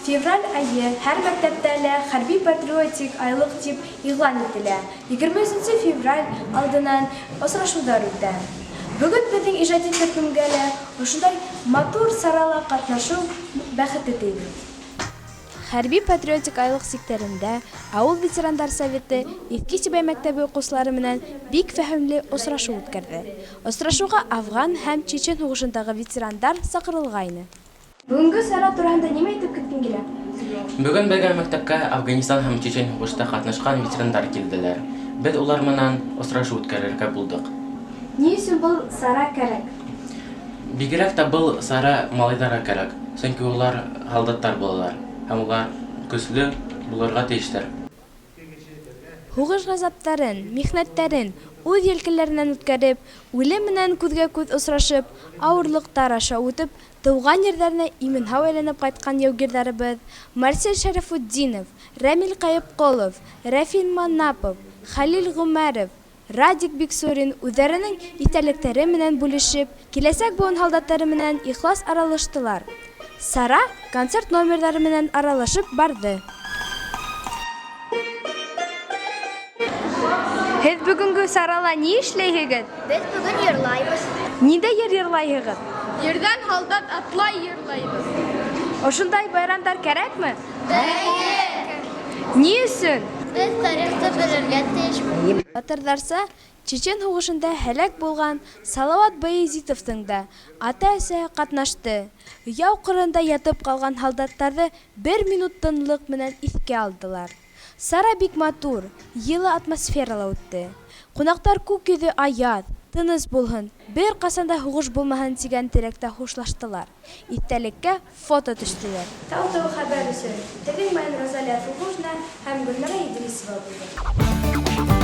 Февраль айы һәр мәктәптә лә хәрби патриотик айлык дип игълан ителә. 23 февраль алдыннан очрашулар үтә. Бүген безнең иҗади төркемгә лә ошондай матур сарала катнашу бәхете тиде. Хәрби патриотик айлык секторында авыл ветерандар советы Иске Чебай мәктәбе укучылары менән бик фәһемле очрашу үткәрде. Очрашуга Афган һәм Чечен сугышындагы ветерандар сакырылгайны. Бүгенге сара турында нимә әйтеп киткең килә? Бүген безгә мәктәпкә Афганистан һәм Чечен сугышында катнашкан ветерандар килделәр. Без улар менән очрашу үткәрергә булдык. Ни өчен был сара кирәк? Бигрәк тә был сара малайларга кирәк, чөнки улар солдаттар булалар һәм улар көчле булырга тиештер. Һугыш газапларын, михнәтләрен үз елкәләреннән үткәреп, үлем менән күзгә-күз очрашып, авырлыктар аша үтеп, туган җирләренә имен-һау әйләнеп кайткан яугирларыбыз Марсель Шәрәфетдинов, Рамил Каюпколов, Рафин Манапов, Халил Гумәров, Радик Биксурин үзләренең истәлекләре менән бүлешеп, киләсәк буын солдаттары менән ихлас аралаштылар. Сара концерт номерлары менән аралашып барды. Һез бүгенге сарала ни эшләйһегез? Без бүген йырлайбыз. Нидә йырлайһыгыз? Ердән солдат атлай йырлайбыз. Ошондай байрамдар кирәкме? Кирәк. Ни өчен? Без тарихты белергә тиешбез. Батырдарса, Чечен һугышында һәлак булган Салават Баязитовның да ата-әсәһе катнашты. Яу кырында ятып калган солдаттарны 1 минут тынлык менән искә алдылар. Сара бик матур, йылы атмосферала үтте. Кунактар күк йөзе аяз, тыныс булһын, бер касанда һугыш булмаһын дигән теләктә хушлаштылар. Истәлеккә фото төштеләр. Тау хәбәр өчен Тегин Розалия Фугушна һәм Гөлнара Идрисова булды.